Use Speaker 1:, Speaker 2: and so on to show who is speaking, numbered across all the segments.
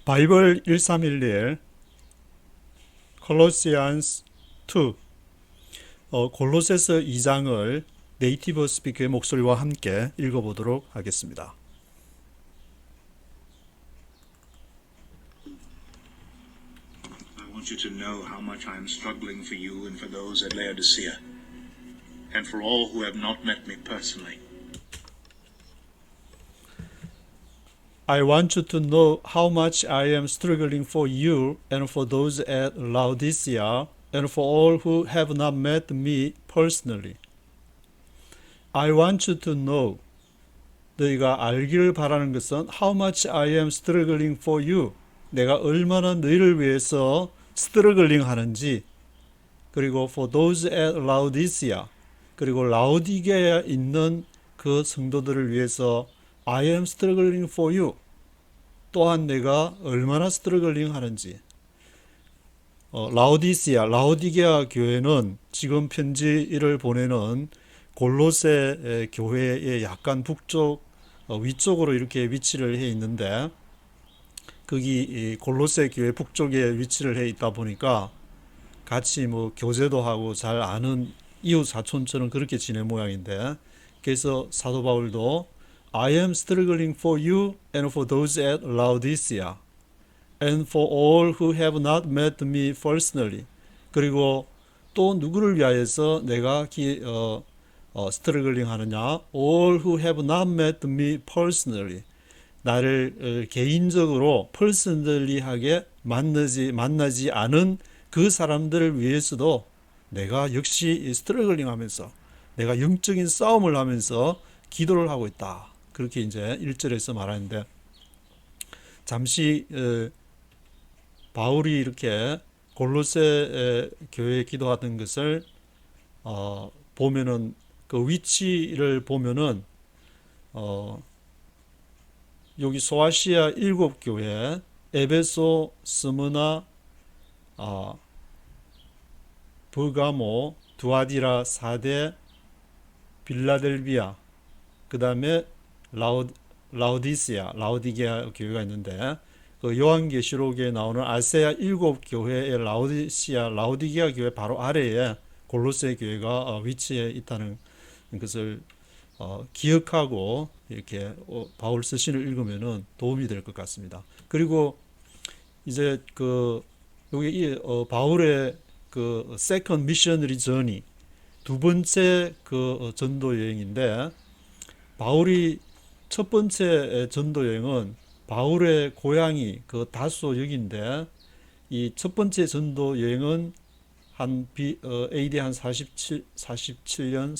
Speaker 1: 바이블 1311 콜로시안스 2 골로새서 2장을 네이티브 스피커의 목소리와 함께 읽어보도록 하겠습니다.
Speaker 2: I want you to know how much I am struggling for you and for those at Laodicea, and for all who have not met me personally.
Speaker 1: I want you to know how much I am struggling for you and for those at Laodicea and for all who have not met me personally. I want you to know, 너희가 알기를 바라는 것은 how much I am struggling for you, 내가 얼마나 너희를 위해서 스트러글링 하는지, 그리고 for those at Laodicea, 그리고 라오디게아에 있는 그 성도들을 위해서 I am struggling for you, 또한 내가 얼마나 스트러글링 하는지. 라오디게아 교회는 지금 편지를 보내는 골로새 교회의 약간 북쪽 위쪽으로 이렇게 위치를 해 있는데, 거기 골로새 교회 북쪽에 위치를 해 있다 보니까 같이 뭐 교제도 하고 잘 아는 이웃 사촌처럼 그렇게 지낸 모양인데, 그래서 사도 바울도 I am struggling for you and for those at Laodicea and for all who have not met me personally. 그리고 또 누구를 위하여서 내가 스트러글링 하느냐? All who have not met me personally. 나를 개인적으로 personally하게 만나지 않은 그 사람들을 위해서도 내가 역시 스트러글링 하면서 내가 영적인 싸움을 하면서 기도를 하고 있다. 그렇게 이제 1절에서 말하는데, 잠시 바울이 이렇게 골로새 교회에 기도하던 것을 보면은 그 위치를 보면은 여기 소아시아 7교회, 에베소, 스무나, 버가모, 두아디라, 사데, 빌라델비아, 그 다음에 라오디게아 교회가 있는데, 그 요한계시록에 나오는 아세아 7교회의 라오디게아 교회 바로 아래에 골로새 교회가 위치해 있다는 것을 기억하고 이렇게 바울 서신을 읽으면은 도움이 될 것 같습니다. 그리고 이제 그 여기 바울의 그 세컨드 미셔너리 저니, 두 번째 그 전도 여행인데, 바울이 첫 번째 전도 여행은 바울의 고향이 그 다소역인데, 이 첫 번째 전도 여행은 AD 한 47년,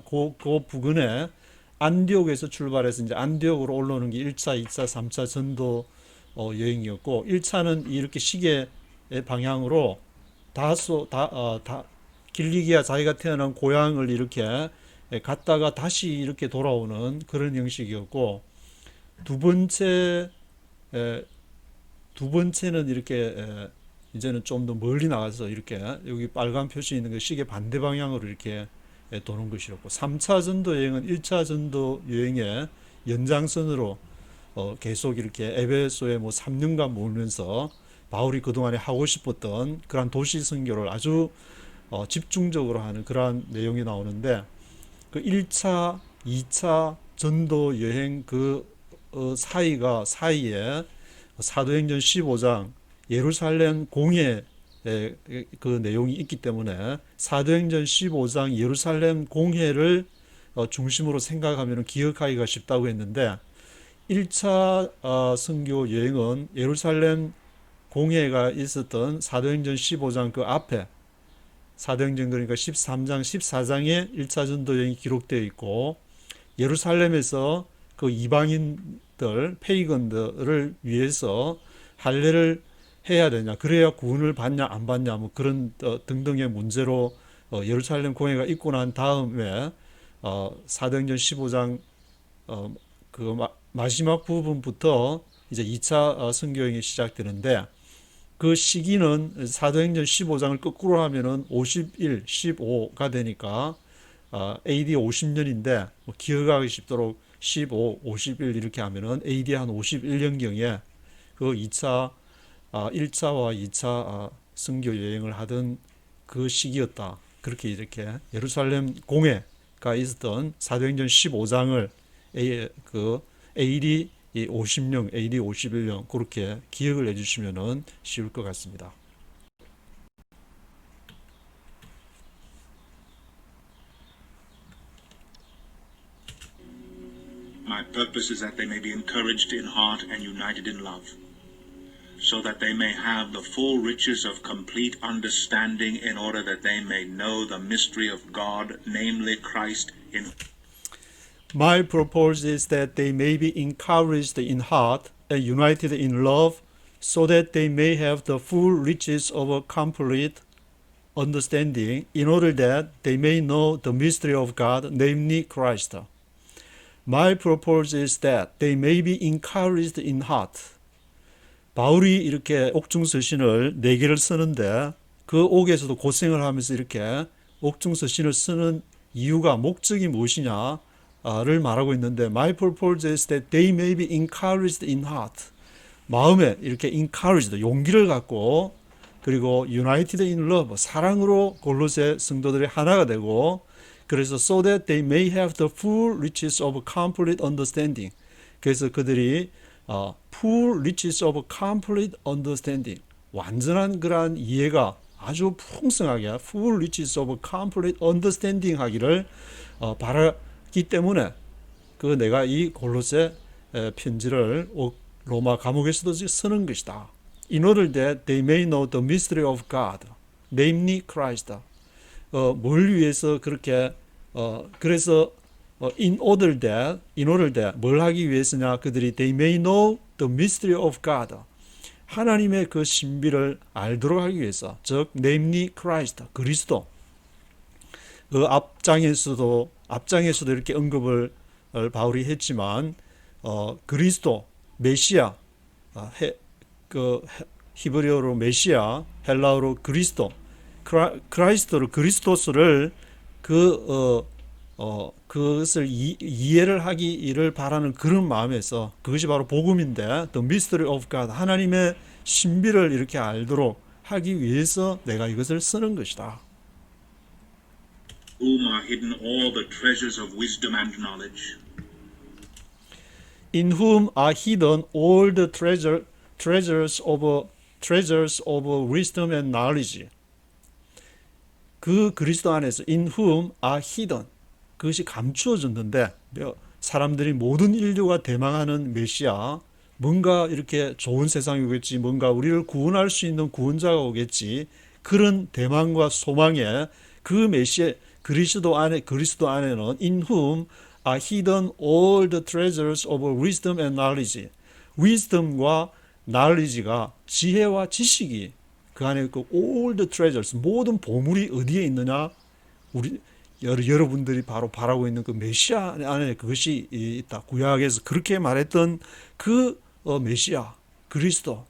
Speaker 1: 그 부근에 안디옥에서 출발해서 이제 안디옥으로 올라오는 게 1차, 2차, 3차 전도 여행이었고, 1차는 이렇게 시계의 방향으로 길리기아 자기가 태어난 고향을 이렇게 갔다가 다시 이렇게 돌아오는 그런 형식이었고, 두 번째는 이렇게 이제는 좀 더 멀리 나가서 이렇게 여기 빨간 표시 있는 그 시계 반대 방향으로 이렇게 도는 것이었고, 3차 전도 여행은 1차 전도 여행의 연장선으로 계속 이렇게 에베소에 뭐 3년간 머물면서 바울이 그동안에 하고 싶었던 그런 도시 선교를 아주 집중적으로 하는 그러한 내용이 나오는데, 그 1차, 2차 전도 여행 그 사이에 사도행전 15장 예루살렘 공회의 그 내용이 있기 때문에 사도행전 15장 예루살렘 공회를 중심으로 생각하면 기억하기가 쉽다고 했는데, 1차 선교 여행은 예루살렘 공회가 있었던 사도행전 15장 그 앞에, 사도행전 그러니까 13장, 14장에 1차 전도 여행이 기록되어 있고, 예루살렘에서 그 이방인들, 페이건들을 위해서 할례를 해야 되냐, 그래야 구원을 받냐 안 받냐, 뭐 그런 등등의 문제로 예루살렘 공회가 있고 난 다음에 사도행전 15장 그 마지막 부분부터 이제 2차 선교행이 시작되는데, 그 시기는 사도행전 15장을 거꾸로 하면은 51, 15가 되니까 AD 50년인데, 기억하기 쉽도록 15, 51 이렇게 하면은 AD 한 51년경에 그 1차와 2차 선교 여행을 하던 그 시기였다. 그렇게 이렇게 예루살렘 공회가 있었던 사도행전 15장을 AD 50년, AD 51년 그렇게 기억을 해주시면 쉬울 것 같습니다.
Speaker 2: My purpose is that they may be encouraged in heart and united in love, so that they may have the full riches of complete understanding, in order that they may know the mystery of God, namely Christ in
Speaker 1: My purpose is that they may be encouraged in heart and united in love, so that they may have the full riches of a complete understanding, in order that they may know the mystery of God, namely Christ. My purpose is that they may be encouraged in heart. 바울이 이렇게 옥중서신을 4개를 쓰는데 그 옥에서도 고생을 하면서 이렇게 옥중서신을 쓰는 이유가 목적이 무엇이냐를 말하고 있는데 My purpose is that they may be encouraged in heart. 마음에 이렇게 encouraged, 용기를 갖고 그리고 united in love, 사랑으로 골로새 성도들이 하나가 되고 그래서 so that they may have the full riches of complete understanding. 그래서 그들이 full riches of complete understanding, 완전한 그러한 이해가 아주 풍성하게 full riches of complete understanding 하기를 바라기 때문에 내가 이 골로새 편지를 로마 감옥에서도 쓰는 것이다. In order that they may know the mystery of God, namely Christ. 뭘 위해서 그렇게 그래서 in order that 뭘 하기 위해서냐? 그들이 they may know the mystery of God, 하나님의 그 신비를 알도록 하기 위해서, 즉 namely Christ, 그리스도. 그 앞장에서도 이렇게 언급을 바울이 했지만 그리스도, 메시아, 히브리어로 메시아, 헬라어로 그리스도, 그리스도스를 그것을 이해를 하기를 바라는 그런 마음에서 그것이 바로 복음인데 the mystery of God, 하나님의 신비를 이렇게 알도록 하기 위해서 내가 이것을 쓰는 것이다.
Speaker 2: whom are hidden all the treasures of wisdom and knowledge.
Speaker 1: In whom are hidden all the treasures of wisdom and knowledge. 그 그리스도 안에서 in whom are hidden, 그것이 감추어졌는데 사람들이 모든 인류가 대망하는 메시아, 뭔가 이렇게 좋은 세상이 오겠지, 뭔가 우리를 구원할 수 있는 구원자가 오겠지, 그런 대망과 소망에 그 메시아 그리스도 안에는 in whom are hidden all the treasures of wisdom and knowledge. wisdom과 knowledge가 지혜와 지식이 그 안에 있고 all the treasures, 모든 보물이 어디에 있느냐? 여러분들이 바로 바라고 있는 그 메시아 안에 그것이 있다. 구약에서 그렇게 말했던 그 메시아 그리스도.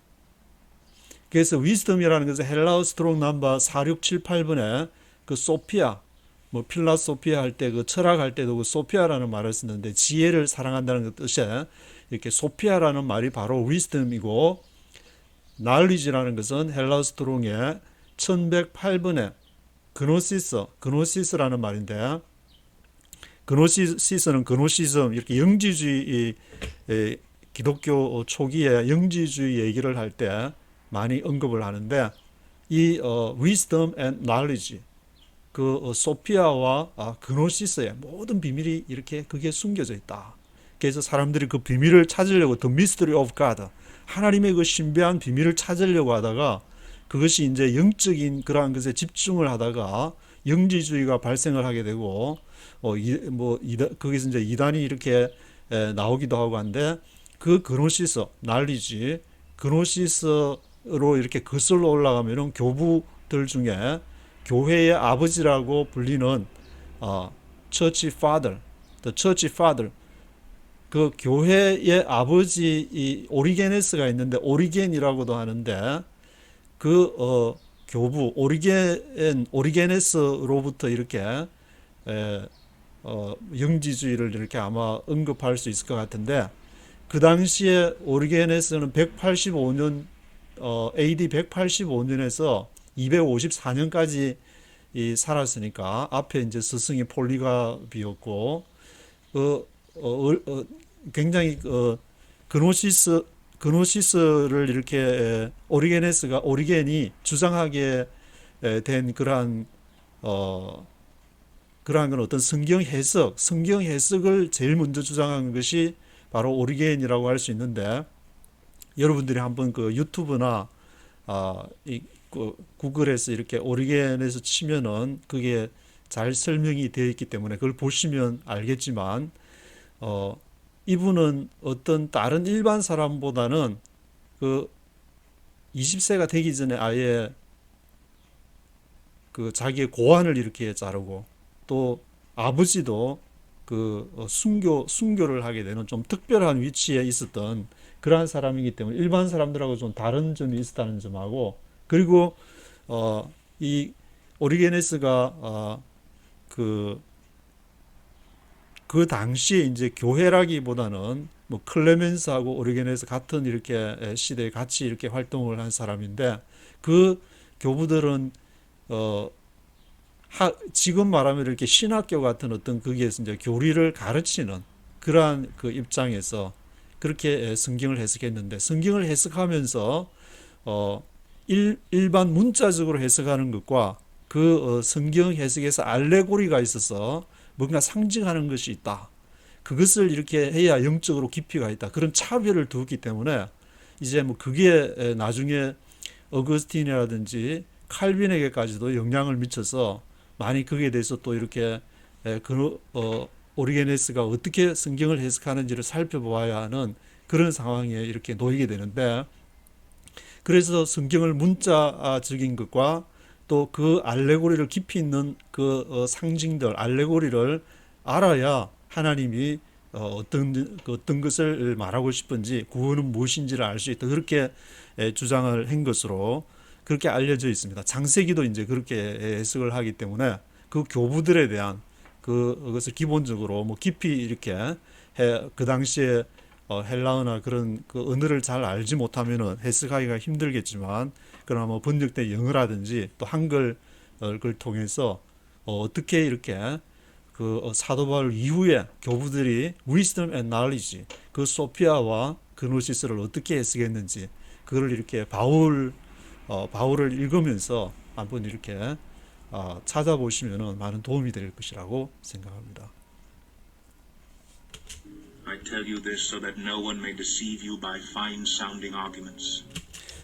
Speaker 1: 그래서 wisdom이라는 것은 헬라어 스트롱 넘버 4678번에 그 소피아, 필라소피아 할 때 그 철학할 때도 그 소피아라는 말을 쓰는데 지혜를 사랑한다는 뜻에 이렇게 소피아라는 말이 바로 wisdom이고, knowledge라는 것은 헬라어 스트롱의 1108번에 그노시스라는 말인데, 그노시스는 그노시즘, 이렇게 영지주의, 기독교 초기에 영지주의 얘기를 할 때 많이 언급을 하는데, 이 wisdom and knowledge, 그 소피아와 그노시스의 모든 비밀이 이렇게 그게 숨겨져 있다. 그래서 사람들이 그 비밀을 찾으려고 the mystery of God, 하나님의 그 신비한 비밀을 찾으려고 하다가 그것이 이제 영적인 그러한 것에 집중을 하다가 영지주의가 발생을 하게 되고 거기서 이제 이단이 이렇게 나오기도 하고 한데, 그 그노시스, 날리지 그노시스로 이렇게 거슬러 올라가면은 교부들 중에 교회의 아버지라고 불리는 church father, the church father, 그 교회의 아버지 이 오리게네스가 있는데 오리겐이라고도 하는데, 그 교부 오리게네스로부터 이렇게 영지주의를 이렇게 아마 언급할 수 있을 것 같은데, 그 당시에 오리게네스는 185년 AD 185년에서 254년까지 살았으니까 앞에 이제 스승이 폴리갑이었고 굉장히 그노시스를 이렇게 오리겐이 주장하게 된 그러한 건 어떤 성경 해석을 제일 먼저 주장한 것이 바로 오리겐이라고 할 수 있는데, 여러분들이 한번 그 유튜브나 구글에서 이렇게 오리겐에서 치면은 그게 잘 설명이 되어 있기 때문에 그걸 보시면 알겠지만, 이분은 어떤 다른 일반 사람보다는 그 20세가 되기 전에 아예 그 자기의 고환을 이렇게 자르고, 또 아버지도 그 순교를 하게 되는 좀 특별한 위치에 있었던 그러한 사람이기 때문에 일반 사람들하고 좀 다른 점이 있었다는 점하고, 그리고 이 오리게네스가 그 당시에 이제 교회라기보다는 뭐 클레멘스하고 오리게네스 같은 이렇게 시대에 같이 이렇게 활동을 한 사람인데, 그 교부들은 지금 말하면 이렇게 신학교 같은 어떤 거기에서 이제 교리를 가르치는 그러한 그 입장에서 그렇게 성경을 해석했는데, 성경을 해석하면서 일반 문자적으로 해석하는 것과 그 성경 해석에서 알레고리가 있어서 뭔가 상징하는 것이 있다, 그것을 이렇게 해야 영적으로 깊이가 있다, 그런 차별을 두었기 때문에 이제 뭐 그게 나중에 어거스틴이라든지 칼빈에게까지도 영향을 미쳐서 많이 거기에 대해서 또 이렇게 오리게네스가 어떻게 성경을 해석하는지를 살펴보아야 하는 그런 상황에 이렇게 놓이게 되는데, 그래서 성경을 문자적인 것과 또 그 알레고리를 깊이 있는 그 상징들, 알레고리를 알아야 하나님이 어떤 것을 말하고 싶은지, 구원은 무엇인지를 알 수 있다, 그렇게 주장을 한 것으로 그렇게 알려져 있습니다. 창세기도 이제 그렇게 해석을 하기 때문에 그 교부들에 대한 그것을 기본적으로 뭐 깊이 이렇게 그 당시에 헬라어나 그런 그 언어를 잘 알지 못하면은 해석하기가 힘들겠지만, 그러나 뭐 번역된 영어라든지 또 한글을 통해서 어떻게 이렇게 그 사도 바울 이후에 교부들이 wisdom and knowledge, 그 소피아와 그노시스를 어떻게 해석했는지, 그걸 이렇게 바울을 읽으면서 한번 이렇게 찾아보시면 많은 도움이 될 것이라고 생각합니다.
Speaker 2: I tell you this so that no one may deceive you by fine-sounding arguments.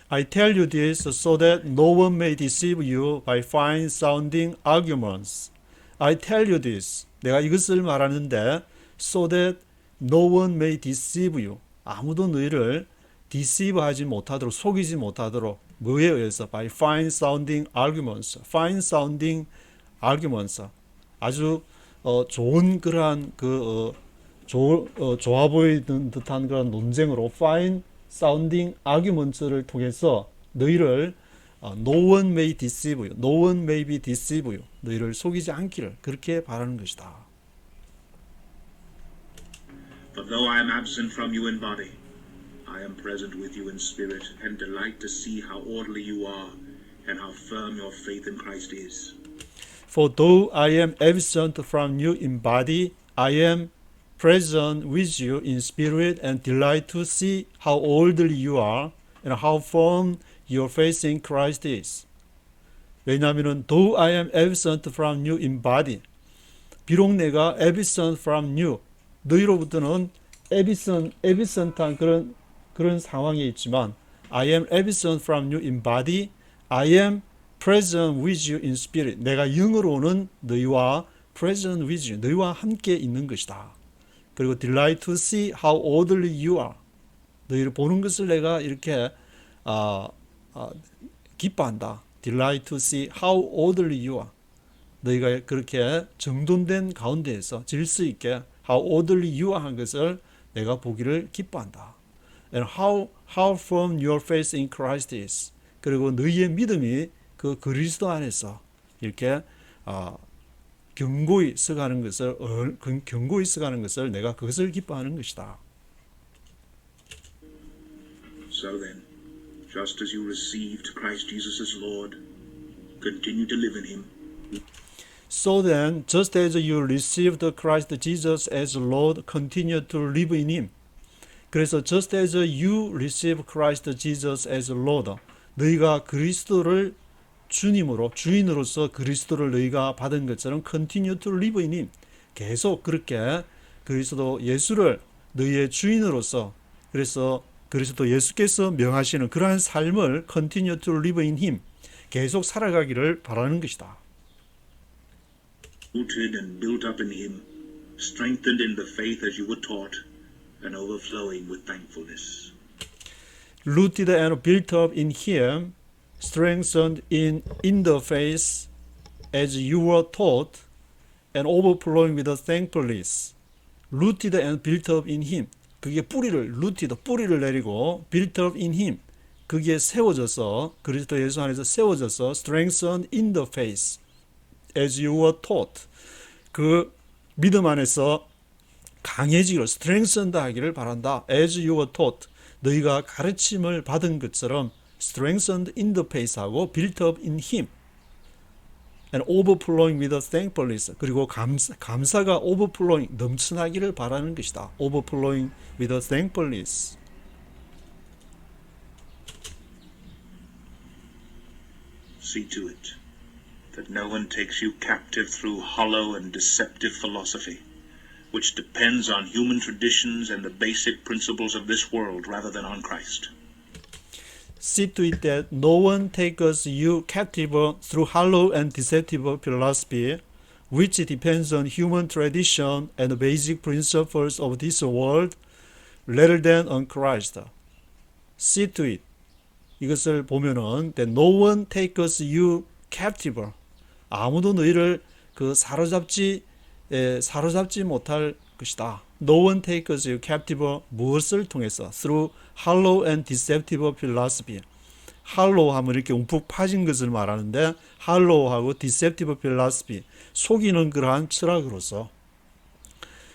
Speaker 1: I tell you this so that no one may deceive you by fine-sounding arguments. I tell you this. 내가 이것을 말하는데 so that no one may deceive you. 아무도 너희를 deceive하지 못하도록, 속이지 못하도록. 뭐에 의해서? By fine-sounding arguments. fine-sounding arguments. 아주 좋은 그러한 좋아 보이는 듯한 그런 논쟁으로 fine sounding arguments를 통해서 너희를 no one may deceive you, no one may be deceive you, 너희를 속이지 않기를 그렇게 바라는 것이다.
Speaker 2: But though I am absent from you in body, I am present with you in spirit, and delight to see how orderly you are, and how firm your faith in Christ is.
Speaker 1: For though I am absent from you in body, I am present with you in spirit, and delight to see how orderly you are, and how firm your faith in Christ is. 왜냐하면 though I am absent from you in body, 비록 내가 absent from you, 너희로부터는 absent한 그런 상황에 있지만, I am absent from you in body, I am present with you in spirit. 내가 영으로는 너희와 present with you, 너희와 함께 있는 것이다. 그리고 delight to see how orderly you are. 너희를 보는 것을 내가 이렇게 기뻐한다. delight to see how orderly you are. 너희가 그렇게 정돈된 가운데에서 질서 있게 how orderly you are 한 것을 내가 보기를 기뻐한다. And how firm your faith in Christ is. 그리고 너희의 믿음이 그 그리스도 안에서 이렇게 견고히 서가는 것을 내가 그것을 기뻐하는 것이다.
Speaker 2: So then, just as you received Christ Jesus as Lord, continue to live in him.
Speaker 1: So then, just as you received Christ Jesus as Lord, continue to live in him. 그래서 just as you receive Christ Jesus as Lord, 너희가 그리스도를 주님으로, 주인으로서 그리스도를 너희가 받은 것처럼 continue to live in him. 계속 그렇게 그리스도 예수를 너희의 주인으로서, 그래서 그리스도 예수께서 명하시는 그러한 삶을 continue to live in him. 계속 살아가기를 바라는 것이다.
Speaker 2: Rooted and built up in him, strengthened in the faith as you were taught, and overflowing with thankfulness.
Speaker 1: Rooted and built up in him, strengthened in the faith as you were taught, and overflowing with thankfulness. Rooted and built up in him. 그게 뿌리를 내리고 built up in him. 그게 세워져서 그리스도 예수 안에서 세워져서 strengthened in the faith as you were taught. 그 믿음 안에서 강해지기를 strengthened 하기를 바란다. as you were taught. 너희가 가르침을 받은 것처럼 strengthened in the faith 하고 built up in him. and overflowing with thankfulness. 그리고 감사가 overflowing 넘쳐나기를 바라는 것이다. overflowing with thankfulness.
Speaker 2: See to it that no one takes you captive through hollow and deceptive philosophy, which depends on human traditions and the basic principles of this world rather than on Christ.
Speaker 1: See to it that no one takes you captive through hollow and deceptive philosophy, which depends on human tradition and the basic principles of this world, rather than on Christ. See to it. 이것을 보면은 that no one takes you captive. 아무도 너희를 사로잡지 못할 것이다. No one takes you captive. 무엇을 통해서? Through hollow and deceptive philosophy. hollow 하면 이렇게 움푹 파진 것을 말하는데 hollow하고 deceptive philosophy 속이는 그러한 철학으로서.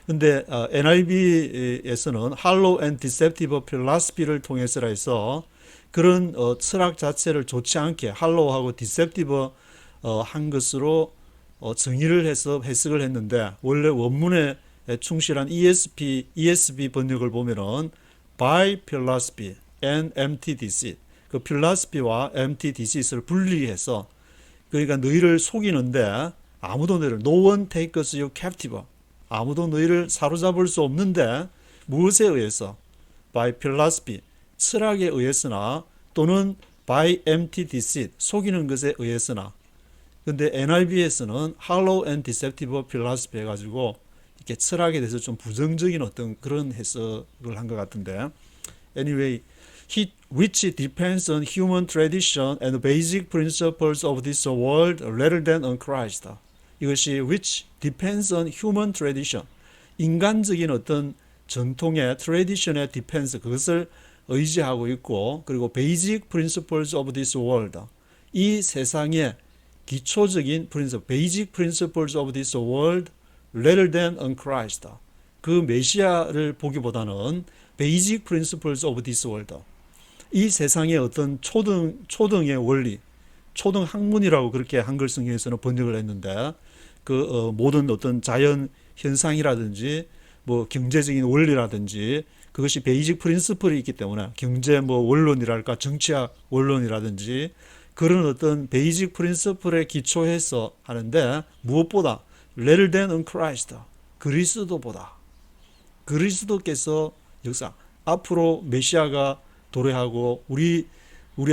Speaker 1: 근데 NIV에서는 hollow and deceptive philosophy를 통해서라 해서 그런 철학 자체를 좋지 않게 hollow하고 deceptive 한 것으로 정의를 해서 해석을 했는데 원래 원문에 충실한 ESV 번역을 보면은 by philosophy and empty deceit. 그 philosophy와 empty deceit을 분리해서 그러니까 너희를 속이는데 아무도 너희를 no one takes you captive. 아무도 너희를 사로잡을 수 없는데 무엇에 의해서? by philosophy. 철학에 의해서나 또는 by empty deceit. 속이는 것에 의해서나. 근데 NIV에서는 hollow and deceptive philosophy 해가지고 이렇게 철학에 대해서 좀 부정적인 어떤 그런 해석을 한 것 같은데 anyway, which depends on human tradition and basic principles of this world rather than on Christ. 이것이 which depends on human tradition, 인간적인 어떤 전통의 tradition의 depends, 그것을 의지하고 있고 그리고 basic principles of this world, 이 세상의 기초적인 principle, basic principles of this world rather than on Christ. 그 메시아를 보기보다는 basic principles of this world. 이 세상의 어떤 초등의 원리, 초등 학문이라고 그렇게 한글 성경에서는 번역을 했는데 모든 어떤 자연 현상이라든지 뭐 경제적인 원리라든지 그것이 베이직 프린시플이 있기 때문에 경제 원론이랄까 정치학 원론이라든지 그런 어떤 베이직 프린시플에 기초해서 하는데 무엇보다 rather than on Christ, 그리스도보다 그리스도께서 역사 앞으로 메시아가 도래하고 우리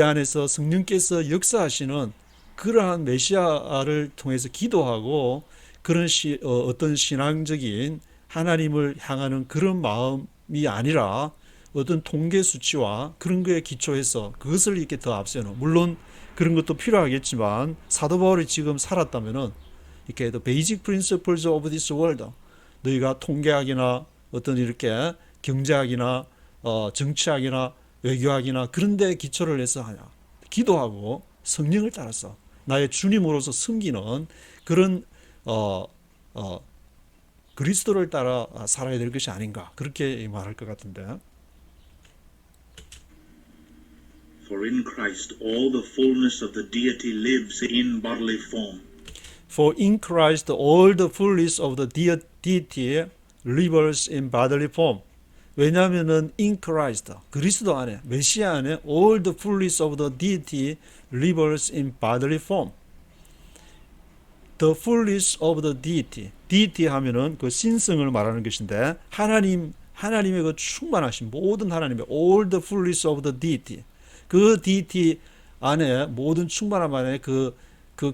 Speaker 1: 안에서 성령께서 역사하시는 그러한 메시아를 통해서 기도하고 그런 어떤 신앙적인 하나님을 향하는 그런 마음이 아니라 어떤 통계 수치와 그런 거에 기초해서 그것을 이렇게 더 앞세우는, 물론 그런 것도 필요하겠지만 사도 바울이 지금 살았다면은 이렇게 the basic principles of this world, 너희가 통계학이나 어떤 이렇게 경제학이나 정치학이나 외교학이나 그런 데 기초를 해서 하냐 기도하고 성령을 따라서 나의 주님으로서 섬기는 그런 그리스도를 따라 살아야 될 것이 아닌가 그렇게 말할 것 같은데.
Speaker 2: For in Christ all the fullness of the deity lives in bodily form.
Speaker 1: For in Christ all the fullness of the deity lives in bodily form. 왜냐하면은 in Christ, 그리스도 안에, 메시아 안에 all the fullness of the deity lives in bodily form. The fullness of the deity. deity 하면은 그 신성을 말하는 것인데 하나님의 그 충만하신 모든 하나님의 all the fullness of the deity. 그 deity 안에 모든 충만함 안에 그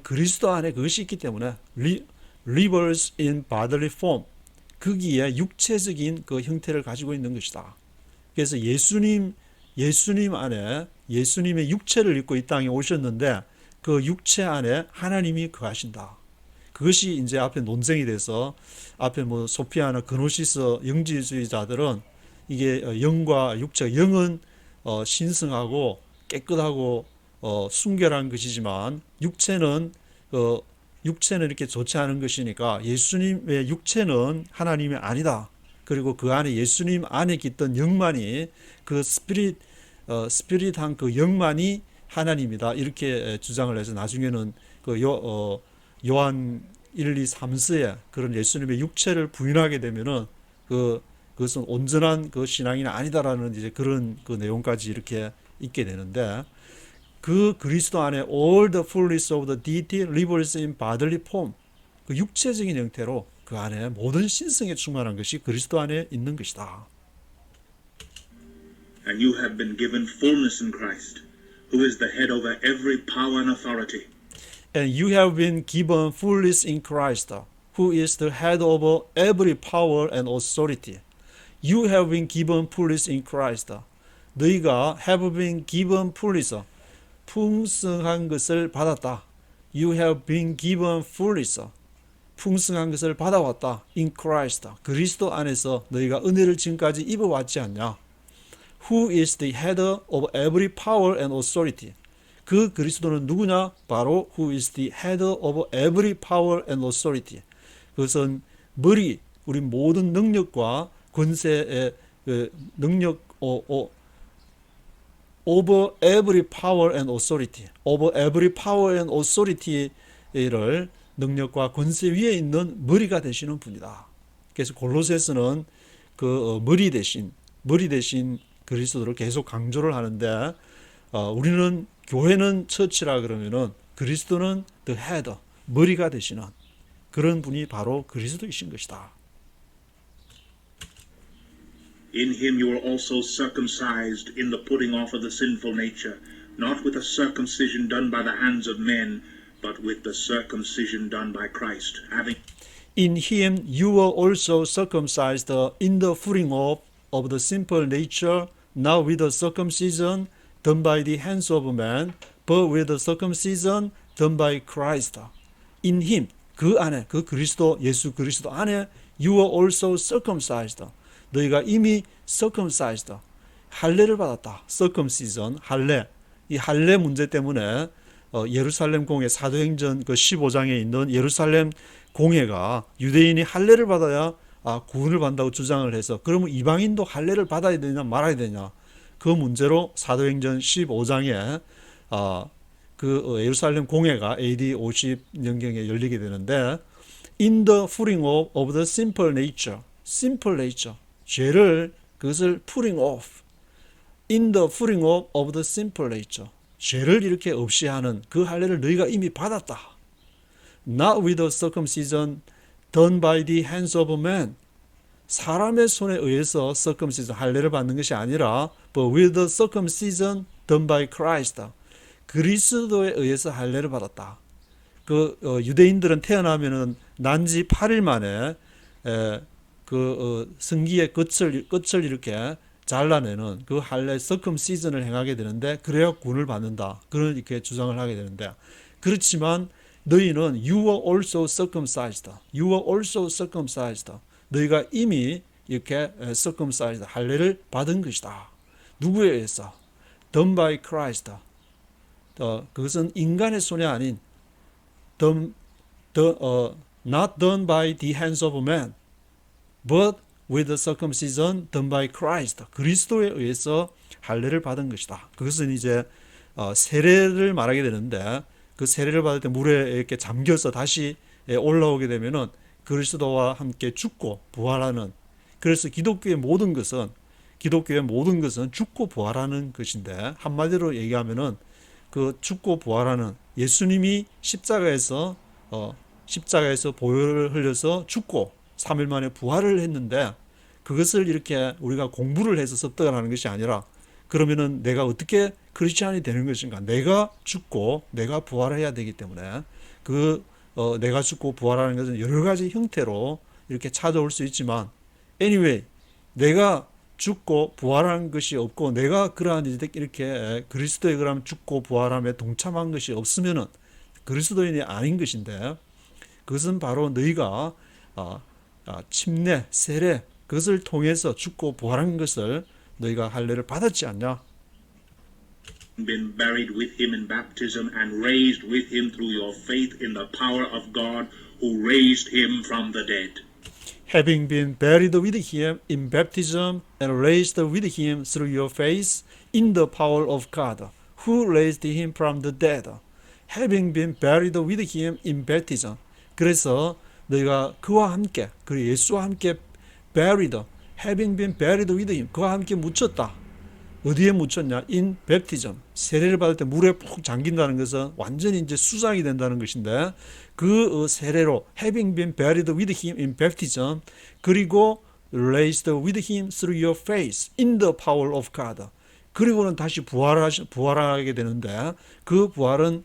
Speaker 1: 그리스도 안에 그것이 있기 때문에 lives in bodily form. 거기에 육체적인 그 형태를 가지고 있는 것이다. 그래서 예수님 안에 예수님의 육체를 입고 이 땅에 오셨는데 그 육체 안에 하나님이 거하신다. 그것이 이제 앞에 논쟁이 돼서 앞에 뭐 소피아나 그노시스 영지주의자들은 이게 영과 육체, 영은 신성하고 깨끗하고 순결한 것이지만 육체는 이렇게 좋지 않은 것이니까 예수님의 육체는 하나님이 아니다. 그리고 그 안에 예수님 안에 깃든 영만이 그 스피릿한 그 영만이 하나님이다. 이렇게 주장을 해서 나중에는 그 요한 1, 2, 3서에 그런 예수님의 육체를 부인하게 되면은 그것은 온전한 그 신앙이 아니다라는 이제 그런 그 내용까지 이렇게 있게 되는데 그 그리스도 안에 all the fullness of the deity lives in bodily form. 그 육체적인 형태로 그 안에 모든 신성에 충만한 것이 그리스도 안에 있는 것이다.
Speaker 2: And you have been given fullness in Christ, who is the head over every power and authority.
Speaker 1: And you have been given fullness in Christ, who is the head over every power and authority. You have been given fullness in Christ. 너희가 have been given fullness, 풍성한 것을 받았다. You have been given fullness, 풍성한 것을 받아왔다. In Christ, 그리스도 안에서 너희가 은혜를 지금까지 입어왔지 않냐. Who is the head of every power and authority. 그 그리스도는 누구냐? 바로 who is the head of every power and authority. 그것은 머리, 우리 모든 능력과 권세의 능력, over every power and authority. over every power and authority를 능력과 권세 위에 있는 머리가 되시는 분이다. 그래서 골로새서는 그 머리 대신 그리스도를 계속 강조를 하는데 우리는 교회는 처치라 그러면은 그리스도는 the head, 머리가 되시는 그런 분이 바로 그리스도이신 것이다.
Speaker 2: In him you were also circumcised in the putting off of the sinful nature, not with a circumcision done by the hands of men, but with the circumcision done by Christ, having
Speaker 1: In him you were also circumcised in the putting off of the simple nature, not with the circumcision done by the hands of man, but with the circumcision done by Christ. In him, 그 안에, 그 그리스도, 예수 그리스도 안에 you were also circumcised. 너희가 이미 circumcised, 할례를 받았다. circumcision, 할례. 이 할례 문제 때문에 예루살렘 공회, 사도행전 그 15장에 있는 예루살렘 공회가 유대인이 할례를 받아야 구원을 받는다고 주장을 해서 그러면 이방인도 할례를 받아야 되냐 말아야 되냐 그 문제로 사도행전 15장에 그 예루살렘 공회가 AD 50년경에 열리게 되는데 in the putting off of the simple nature 죄를 그것을 putting off in the putting off of the simple nature 죄를 이렇게 없이 하는 그 할례를 너희가 이미 받았다. Not with the circumcision done by the hands of man. 사람의 손에 의해서 circumcision 할례를 받는 것이 아니라 but with the circumcision done by Christ. 그리스도에 의해서 할례를 받았다. 그 유대인들은 태어나면은 난지 8일 만에 성기의 끝을 이렇게 잘라내는 그 할례 circumcision을 행하게 되는데 그래야 구원을 받는다. 그렇게 주장을 하게 되는데 그렇지만 너희는 you were also circumcised. You were also circumcised. 너희가 이미 이렇게 circumcised 할례를 받은 것이다. 누구에 의해서? Done by Christ. 그것은 인간의 손이 아닌 not done by the hands of man, but with the circumcision done by Christ. 그리스도에 의해서 할례를 받은 것이다. 그것은 이제 세례를 말하게 되는데 그 세례를 받을 때 물에 이렇게 잠겨서 다시 올라오게 되면은 그리스도와 함께 죽고 부활하는, 그래서 기독교의 모든 것은 죽고 부활하는 것인데, 한마디로 얘기하면은 그 죽고 부활하는 예수님이 십자가에서 보혈을 흘려서 죽고 3일 만에 부활을 했는데, 그것을 이렇게 우리가 공부를 해서 습득을 하는 것이 아니라, 그러면은 내가 어떻게 크리스찬이 되는 것인가? 내가 죽고 내가 부활해야 되기 때문에 내가 죽고 부활하는 것은 여러 가지 형태로 이렇게 찾아올 수 있지만, anyway, 내가 죽고 부활한 것이 없고 내가 그러한 이렇게 그리스도의 그런 죽고 부활함에 동참한 것이 없으면은 그리스도인이 아닌 것인데, 그것은 바로 너희가 침례, 세례, 그것을 통해서 죽고 부활한 것을 너희가 할례를 받았지 않냐?
Speaker 2: Been buried with him in baptism and raised with him through your faith in the power of God who raised him from the dead.
Speaker 1: Having been buried with him in baptism and raised with him through your faith in the power of God who raised him from the dead. Having been buried with him in baptism. 그래서 너희가 그와 함께, 그 예수와 함께 buried, having been buried with him, 그와 함께 묻혔다. 어디에 묻혔냐? in baptism. 세례를 받을 때 물에 푹 잠긴다는 것은 완전히 이제 수상이 된다는 것인데, 그 세례로 having been buried with him in baptism, 그리고 raised with him through your faith in the power of God. 그리고는 다시 부활하게 되는데, 그 부활은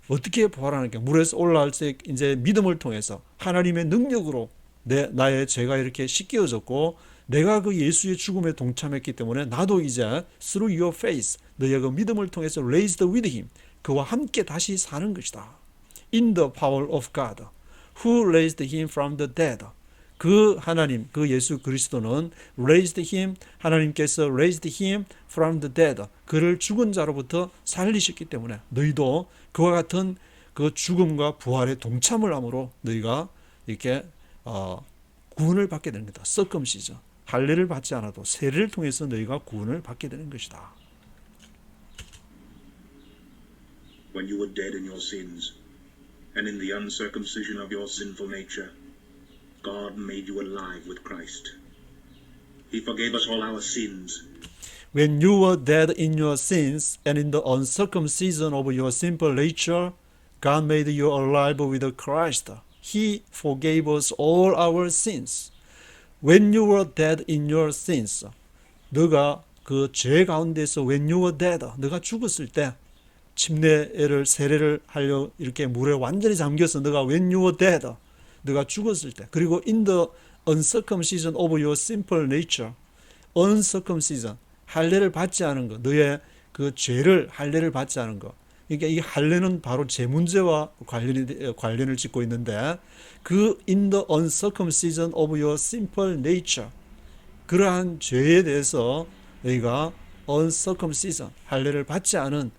Speaker 1: 어떻게 부활하는가? 물에서 올라올 때 이제 믿음을 통해서 하나님의 능력으로 나의 죄가 이렇게 씻겨졌고, 내가 그 예수의 죽음에 동참했기 때문에 나도 이제 through your faith, 너의 그 믿음을 통해서 raised with him, 그와 함께 다시 사는 것이다. In the power of God, who raised him from the dead. 그 하나님, 그 예수 그리스도는 raised him, 하나님께서 raised him from the dead, 그를 죽은 자로부터 살리셨기 때문에 너희도 그와 같은 그 죽음과 부활에 동참을 함으로 너희가 이렇게 구원을 받게 되는 거다. circumcision. 할례를 받지 않아도 세례를 통해서 너희가 구원을 받게 되는 것이다.
Speaker 2: When you were dead in your sins and in the uncircumcision of your sinful nature, God made you alive with Christ. He forgave us all our sins.
Speaker 1: When you were dead in your sins and in the uncircumcision of your sinful nature, God made you alive with Christ. He forgave us all our sins. When you were dead in your sins, 너가 그 죄 가운데서 when you were dead, 너가 죽었을 때 침례를 세례를 하려 이렇게 물에 완전히 잠겨서 너가 when you were dead, 너가 죽었을 때, 그리고 in the uncircumcision of your sinful nature, uncircumcision, 할례를 받지 않은 것, 너의 그 죄를 할례를 받지 않은 것. 그러니까 이 할례는 바로 제 문제와 관련을 짓고 있는데, 그 in the uncircumcision of your sinful nature, 그러한 죄에 대해서 너희가 uncircumcision, 할례를 받지 않은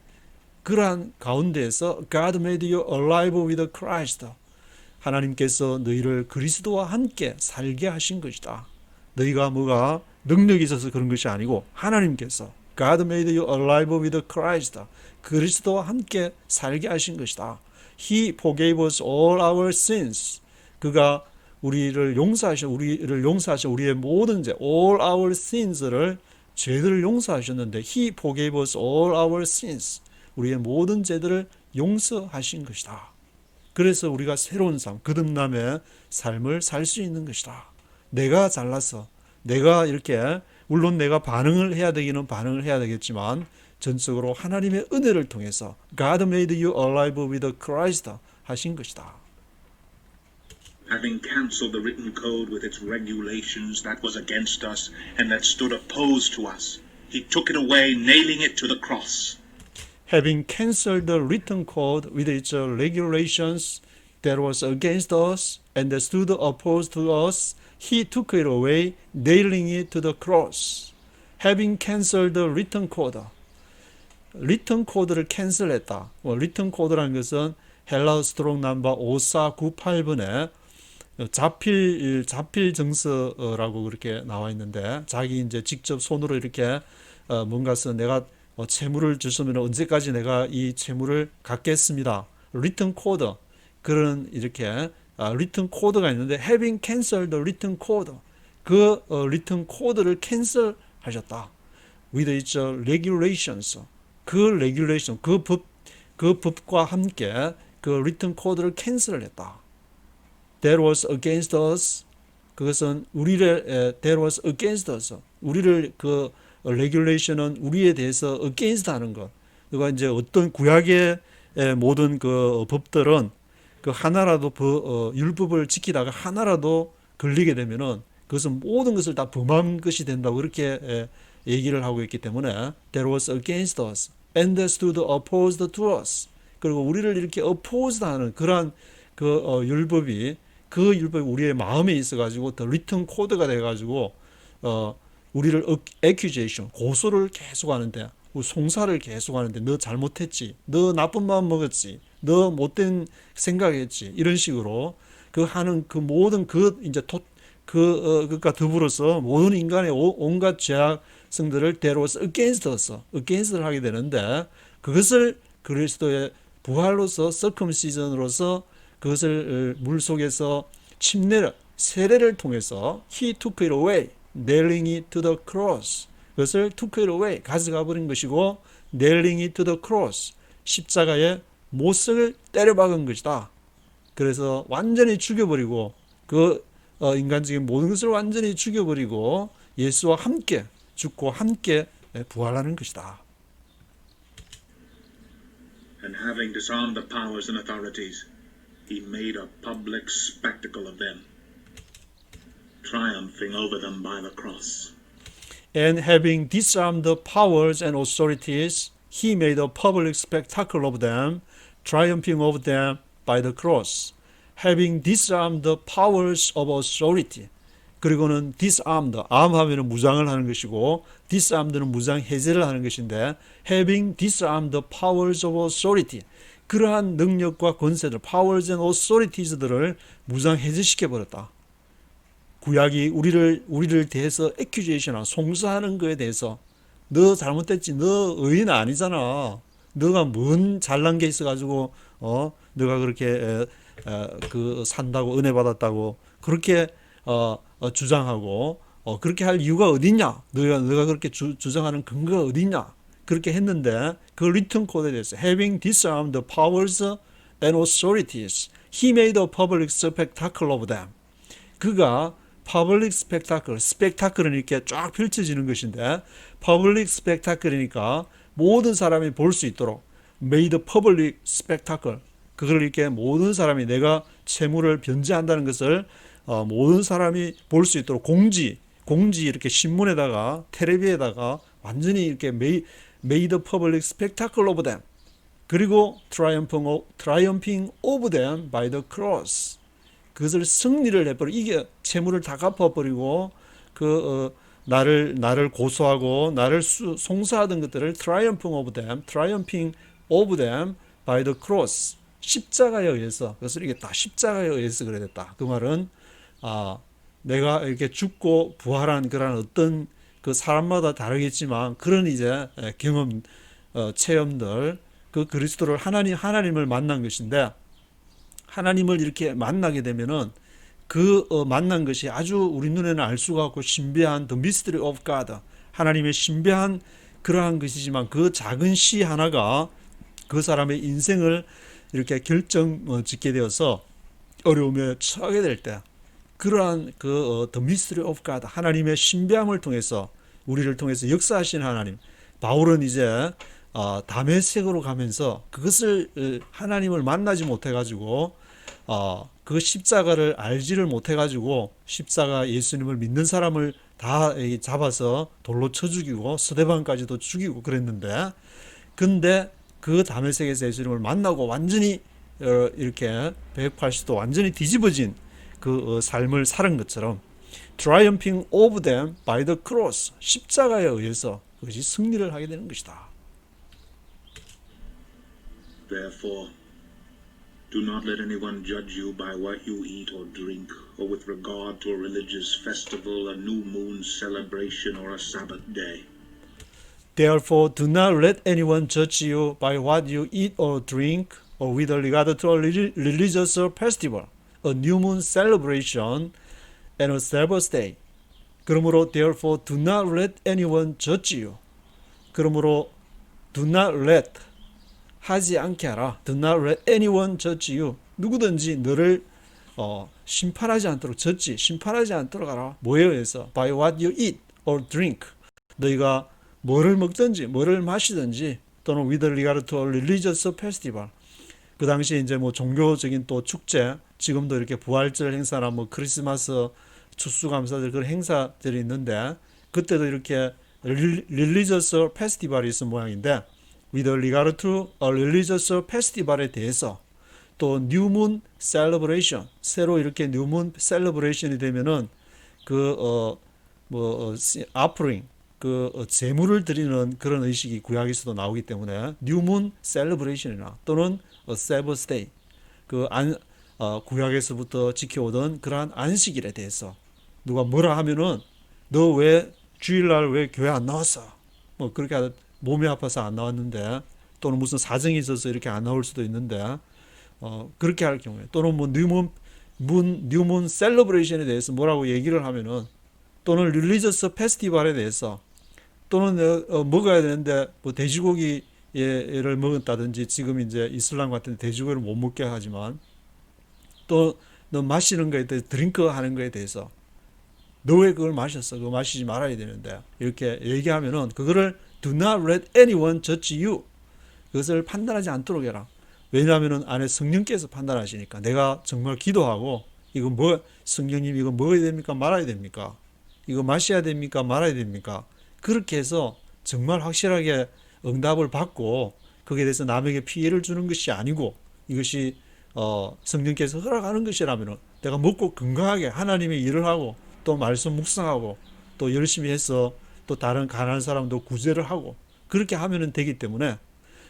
Speaker 1: 그러한 가운데에서 God made you alive with Christ. 하나님께서 너희를 그리스도와 함께 살게 하신 것이다. 너희가 뭐가 능력이 있어서 그런 것이 아니고 하나님께서 God made you alive with Christ. 그리스도와 함께 살게 하신 것이다. He forgave us all our sins. 그가 우리를 용서하셔 우리의 모든 죄, all our sins를 죄들을 용서하셨는데, He forgave us all our sins. 우리의 모든 죄들을 용서하신 것이다. 그래서 우리가 새로운 삶, 거듭남의 삶을 살 수 있는 것이다. 내가 잘나서, 내가 이렇게, 물론 내가 반응을 해야 되겠지만, 전적으로 하나님의 은혜를 통해서 God made you alive with Christ 하신 것이다.
Speaker 2: Having cancelled the written code with its regulations that was against us and that stood opposed to us, He took it away, nailing it to the cross.
Speaker 1: Having cancelled the written code with its regulations that was against us and that stood opposed to us, He took it away, nailing it to the cross. Having cancelled the written code. 리턴 코드를 캔슬했다. 리턴 코드라는 것은 헬라 스트롱 넘버 5498번에 자필 정서라고 그렇게 나와 있는데, 자기 이제 직접 손으로 이렇게 뭔가 써 내가 채무를 주시면 언제까지 내가 이 채무를 갚겠습니다. 리턴 코드 그런 이렇게 리턴 코드가 있는데 having canceled the written code 그 리턴 코드를 캔슬하셨다. with its regulations 그 regulation 그 법과 함께 그 리턴 코드를 캔슬했다. That was against us. 그것은 우리를 that was against us. 우리를 그 regulation은 우리에 대해서 against 하는 것. 그가 이제 어떤 구약의 모든 그 법들은 그 하나라도 율법을 지키다가 하나라도 걸리게 되면은 그것은 모든 것을 다 범한 것이 된다고 그렇게 얘기를 하고 있기 때문에 that was against us and stood opposed to us. 그리고 우리를 이렇게 opposed 하는 그러한 그 율법이 우리의 마음에 있어가지고 더 리턴 코드가 돼가지고 우리를 accusation 고소를 계속하는데 송사를 계속하는데 너 잘못했지, 너 나쁜 마음 먹었지, 너 못된 생각했지 이런 식으로 그 하는 그 모든 그 이제 그것과 더불어서 모든 인간의 온갖 죄악성들을 대로서 against를 하게 되는데 그것을 그리스도의 부활로서 circumcision으로서 그것을 물 속에서 세례를 통해서 he took it away, nailing it to the cross. 그것을 took it away, 가져가 버린 것이고 nailing it to the cross, 십자가에 못을 때려 박은 것이다. 그래서 완전히 죽여버리고 그 인간적인 모든 것을 완전히 죽여버리고 예수와 함께 죽고 함께 부활하는 것이다.
Speaker 2: And having disarmed the powers and authorities, he made a public spectacle of them, triumphing over them by the cross.
Speaker 1: And having disarmed the powers and authorities, he made a public spectacle of them, triumphing over them by the cross. Having disarmed the powers of authority. 그리고는 disarmed, arm하면은 무장을 하는 것이고 disarmed는 무장 해제를 하는 것인데 having disarmed the powers of authority. 그러한 능력과 권세들, powers and authorities들을 무장 해제시켜 버렸다. 구약이 우리를 대해서 accusation한 송사하는 거에 대해서 너 잘못됐지, 너 의인 아니잖아, 너가 뭔 잘난 게 있어가지고 너가 그렇게 그 산다고 은혜 받았다고 그렇게 주장하고 그렇게 할 이유가 어딨냐, 너가 그렇게 주장하는 근거가 어딨냐 그렇게 했는데 그 리턴 코드에 대해서 having disarmed the powers and authorities, he made a public spectacle of them. 그가 public spectacle, spectacle은 이렇게 쫙 펼쳐지는 것인데 public spectacle이니까 모든 사람이 볼 수 있도록 made a public spectacle, 그걸 이렇게 모든 사람이 내가 채무를 변제한다는 것을 모든 사람이 볼 수 있도록 공지 이렇게 신문에다가 텔레비에다가 완전히 이렇게 made a public spectacle of them. 그리고 triumphing over them by the cross. 그것을 승리를 해버리고 이게 채무를 다 갚아버리고 나를 고소하고 나를 송사하던 것들을 triumphing over them by the cross. 십자가에 의해서, 그래서 이게 다 십자가에 의해서 그래 됐다. 그 말은 내가 이렇게 죽고 부활한 그런 어떤 그 사람마다 다르겠지만 그런 이제 경험 체험들, 그 그리스도를 하나님을 만난 것인데 하나님을 이렇게 만나게 되면은 그 만난 것이 아주 우리 눈에는 알 수가 없고 신비한 the mystery of God, 하나님의 신비한 그러한 것이지만 그 작은 시 하나가 그 사람의 인생을 이렇게 결정짓게 되어서 어려움에 처하게 될 때 그러한 그 the mystery of God, 하나님의 신비함을 통해서 우리를 통해서 역사하시는 하나님. 바울은 이제 다메섹으로 가면서 그것을 하나님을 만나지 못해가지고 그 십자가를 알지를 못해가지고 십자가 예수님을 믿는 사람을 다 잡아서 돌로 쳐 죽이고 스데반까지도 죽이고 그랬는데 근데 그 다메섹에서 예수님을 만나고 완전히 이렇게 180도 완전히 뒤집어진 그 삶을 살은 것처럼 triumphing over them by the cross, 십자가에 의해서 그것이 승리를 하게 되는 것이다.
Speaker 2: Therefore, do not let anyone judge you by what you eat or drink, or with regard to a religious festival, a new moon celebration, or a Sabbath day.
Speaker 1: Therefore, do not let anyone judge you by what you eat or drink, or with regard to a religious festival, a new moon celebration, and a Sabbath day. 그러므로 therefore do not let anyone judge you. 그러므로 do not let 하지 않게 하라. Do not let anyone judge you. 누구든지 너를 심판하지 않도록 judge, 심판하지 않도록 하라. 뭐에 의해서? By what you eat or drink. 너희가 뭐를 먹든지 뭐를 마시든지 또는 with regard to a religious festival. 그 당시 이제 뭐 종교적인 또 축제, 지금도 이렇게 부활절 행사나 뭐 크리스마스 추수감사절 그런 행사들이 있는데 그때도 이렇게 religious festival이 있은 모양인데 with regard to a religious festival에 대해서 또 new moon celebration 새로 이렇게 new moon celebration이 되면은 offering 제물을 드리는 그런 의식이 구약에서도 나오기 때문에 new moon celebration이나 또는 Sabbath day 구약에서부터 지켜오던 그러한 안식일에 대해서 누가 뭐라 하면은 너 왜 주일날 왜 교회 안 나왔어? 뭐 그렇게 몸이 아파서 안 나왔는데 또는 무슨 사정이 있어서 이렇게 안 나올 수도 있는데 그렇게 할 경우에 또는 뭐 뉴문 셀러브레이션에 대해서 뭐라고 얘기를 하면은 또는 릴리저스 페스티벌에 대해서 또는 먹어야 되는데 뭐 돼지고기를 먹었다든지 지금 이제 이슬람 같은 돼지고기를 못 먹게 하지만 또 너 마시는 거에 대해서 드링크 하는 거에 대해서 너 왜 그걸 마셨어? 그거 마시지 말아야 되는데 이렇게 얘기하면은 그거를 do not let anyone judge you. 그것을 판단하지 않도록 해라. 왜냐하면은 안에 성령께서 판단하시니까 내가 정말 기도하고 이거 성령님 이거 먹어야 됩니까? 말아야 됩니까? 이거 마셔야 됩니까? 말아야 됩니까? 그렇게 해서 정말 확실하게 응답을 받고 거기에 대해서 남에게 피해를 주는 것이 아니고 이것이 성령께서 허락하는 것이라면은 내가 먹고 건강하게 하나님의 일을 하고 또 말씀 묵상하고 또 열심히 해서 또 다른 가난한 사람도 구제를 하고 그렇게 하면은 되기 때문에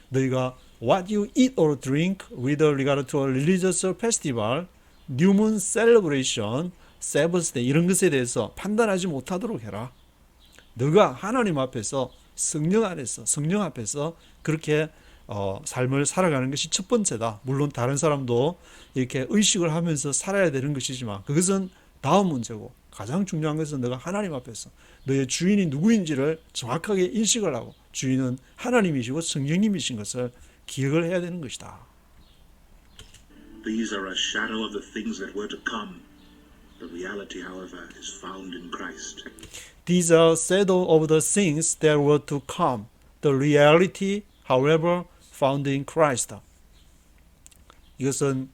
Speaker 1: 너희가 what you eat or drink with regard to a religious festival, new moon celebration, Sabbath day 이런 것에 대해서 판단하지 못하도록 해라. 너가 하나님 앞에서 성령 앞에서 그렇게 삶을 살아가는 것이 첫 번째다. 물론 다른 사람도 이렇게 의식을 하면서 살아야 되는 것이지만 그것은 다음 문제고 가장 중요한 것은 너가 하나님 앞에서 너의 주인이 누구인지를 정확하게 인식을 하고 주인은 하나님이시고 성령님이신 것을 기억을 해야 되는 것이다.
Speaker 2: These are a shadow of the things that were to come. The reality, however, is found in Christ.
Speaker 1: These are shadow of the things that were to come. The reality, however, found in Christ. 이것은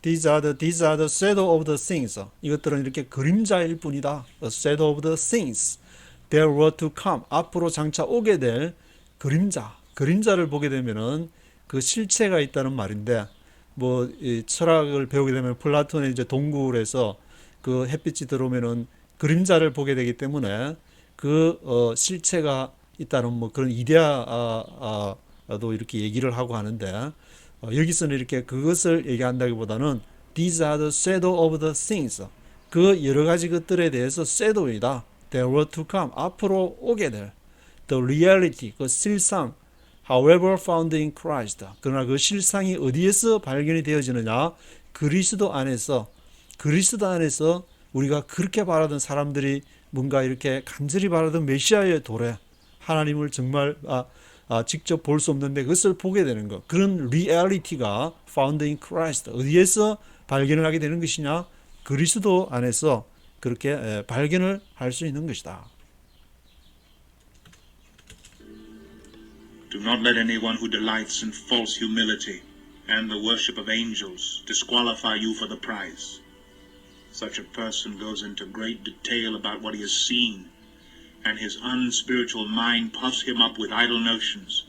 Speaker 1: These are the shadow of the things. 이것들은 이렇게 그림자일 뿐이다. The shadow of the things that were to come. 앞으로 장차 오게 될 그림자를 보게 되면은 그 실체가 있다는 말인데, 뭐 이 철학을 배우게 되면 플라톤의 이제 동굴에서 그 햇빛이 들어오면은 그림자를 보게 되기 때문에 그 실체가 있다는 뭐 그런 이데아도 이렇게 얘기를 하고 하는데. 여기서는 이렇게 그것을 얘기한다기보다는 These are the shadow of the things. 그 여러 가지 것들에 대해서 shadow이다. That were to come. 앞으로 오게 될. The reality. 그 실상. However found in Christ. 그러나 그 실상이 어디에서 발견이 되어지느냐? 그리스도 안에서 우리가 그렇게 바라던 사람들이 뭔가 이렇게 간절히 바라던 메시아의 도래. 하나님을 정말 직접 볼 수 없는데 그것을 보게 되는 것. 그런 리얼리티가 found in Christ. 어디에서 발견을 하게 되는 것이냐? 그리스도 안에서 그렇게 발견을 할 수 있는 것이다.
Speaker 2: Do not let anyone who delights in false humility and the worship of angels disqualify you for the prize. Such a person goes into great detail about what he has seen, and his unspiritual mind puffs him up with idle notions.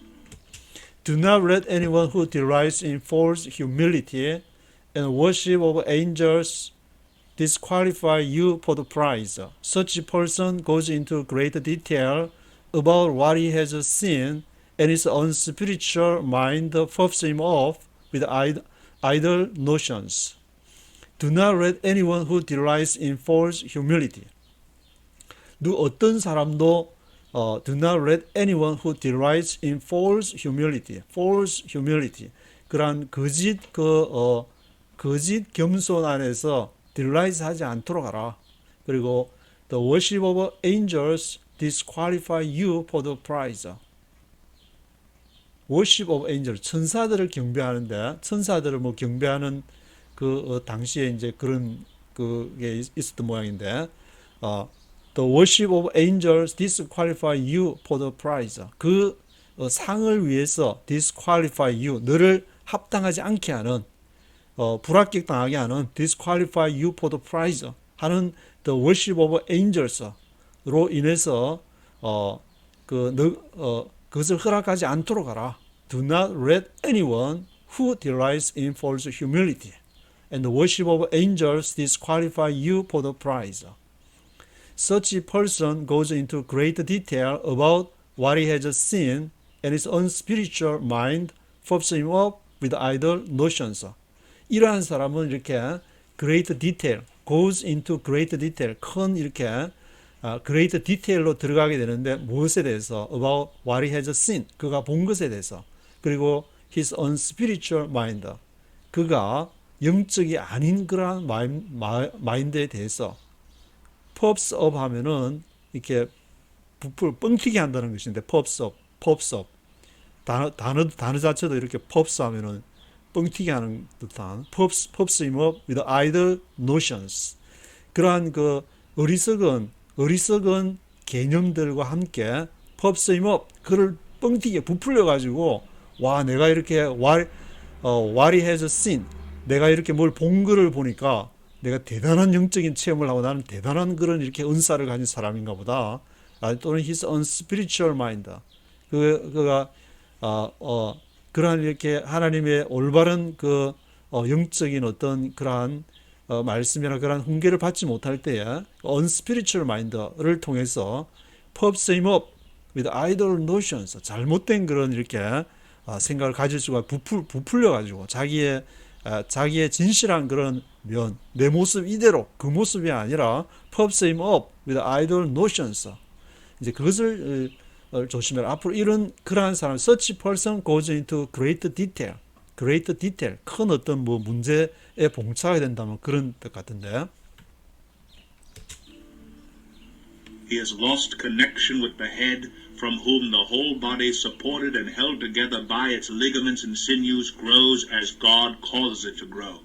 Speaker 1: Do not let anyone who delights in false humility and worship of angels disqualify you for the prize. Such a person goes into great detail about what he has seen, and his unspiritual mind puffs him off with idle notions. Do not let anyone who delights in false humility. 어떤 사람도 do not let anyone who delights in false humility. 그러한 거짓 겸손 안에서 delight 하지 않도록 하라. 그리고 the worship of angels disqualify you for the prize. worship of angels, 천사들을 경배하는데, 천사들을 뭐 경배하는 당시에 이제 그런 그게 있었던 모양인데, the worship of angels disqualify you for the prize. 상을 위해서 disqualify you, 너를 합당하지 않게 하는, 불합격당하게 하는 disqualify you for the prize 하는 the worship of angels로 인해서 그것을 허락하지 않도록 하라. Do not let anyone who delights in false humility and the worship of angels disqualify you for the prize. Such a person goes into great detail about what he has seen, and his unspiritual mind puffs him up with idle notions. 이러한 사람은 이렇게 great detail, goes into great detail, 큰 이렇게 great detail로 들어가게 되는데 무엇에 대해서 about what he has seen, 그가 본 것에 대해서, 그리고 his unspiritual mind, 그가 영적이 아닌 그러한 마인드에 대해서 puffs up 하면은 이렇게 부풀 뻥튀기 한다는 것인데 puffs up 단어 자체도 이렇게 puffs 하면은 뻥튀기 하는 듯한 puffs him up with idle notions. 그러한 어리석은 개념들과 함께 puffs him up, 그를 뻥튀기에 부풀려 가지고 와 내가 이렇게 what he has seen, 내가 이렇게 뭘 본 거를 보니까 내가 대단한 영적인 체험을 하고 나는 대단한 그런 이렇게 은사를 가진 사람인가 보다. 또는 his unspiritual mind, 그가 그러한 이렇게 하나님의 올바른 영적인 어떤 그러한 말씀이나 그러한 훈계를 받지 못할 때에 unspiritual mind를 통해서 puffs him up with idle notions, 잘못된 그런 이렇게 생각을 가질 수가 부풀려 가지고 자기의 진실한 그런 면, 내 모습 이대로 그 모습이 아니라 puffs him up with idle notions. 이제 그것을 조심해라. 앞으로 그러한 사람, such person goes into great detail, 큰 어떤 문제에 봉착하게 된다면 그런 뜻 같은데.
Speaker 2: He has lost connection with the head, from whom the whole body, supported and held together by its ligaments and sinews, grows as God causes it to grow.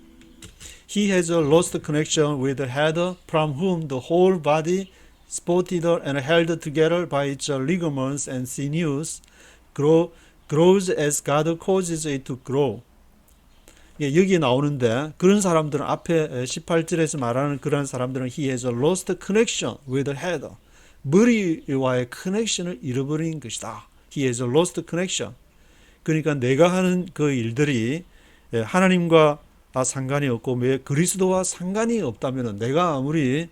Speaker 1: He has lost connection with the head, from whom the whole body, supported and held together by its ligaments and sinews, grows as God causes it to grow. 여기 나오는데 그런 사람들은 앞에 18절에서 말하는 그런 사람들은 he has lost connection with the head. 머리와의 커넥션을 잃어버린 것이다. He has lost connection. 그러니까 내가 하는 그 일들이 하나님과 상관이 없고 그리스도와 상관이 없다면 내가 아무리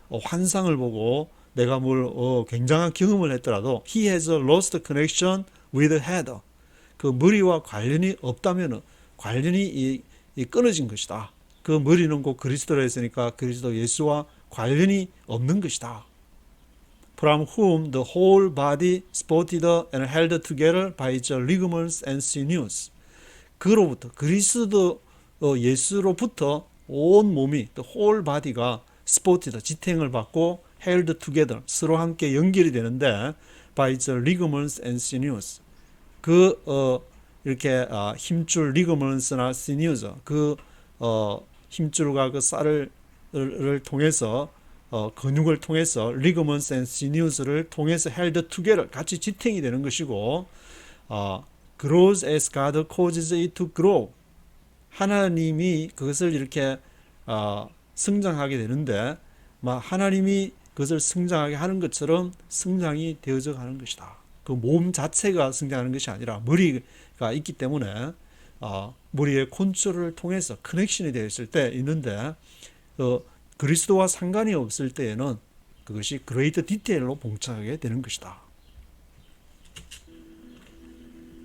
Speaker 1: 환상을 보고 내가 굉장한 경험을 했더라도 he has lost connection with the head. 그 머리와 관련이 없다면 관련이 끊어진 것이다. 그 머리는 곧 그리스도라 했으니까 그리스도 예수와 관련이 없는 것이다. From whom the whole body supported and held together by its ligaments and sinews. 그로부터 그리스도 예수로부터 온 몸이 the whole body가 supported 지탱을 받고 held together 서로 함께 연결이 되는데 by its ligaments and sinews. 이렇게 힘줄 ligaments나 sinews, 힘줄과 쌀을 통해서 근육을 통해서 ligaments and sinews를 통해서 held together 같이 지탱이 되는 것이고 grows as God causes it to grow. 하나님이 그것을 이렇게 성장하게 되는데 하나님이 그것을 성장하게 하는 것처럼 성장이 되어져 가는 것이다. 그 몸 자체가 성장하는 것이 아니라 머리가 있기 때문에 머리의 콘트롤을 통해서 커넥션이 되어 있을 때 있는데 그리스도와 상관이 없을 때에는 그것이 그레이트 디테일로 봉착하게 되는 것이다.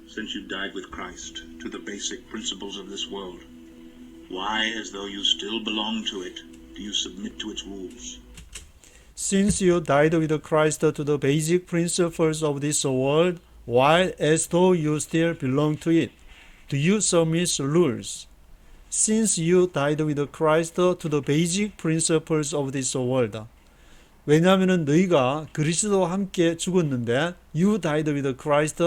Speaker 2: Since you died with Christ to the basic principles of this world, Why, as though you still belong to it, do you submit to its rules?
Speaker 1: Since you died with Christ to the basic principles of this world, while as though you still belong to it, do you submit rules? Since you died with Christ to the basic principles of this world. 왜냐하면 너희가 그리스도와 함께 죽었는데 you died with Christ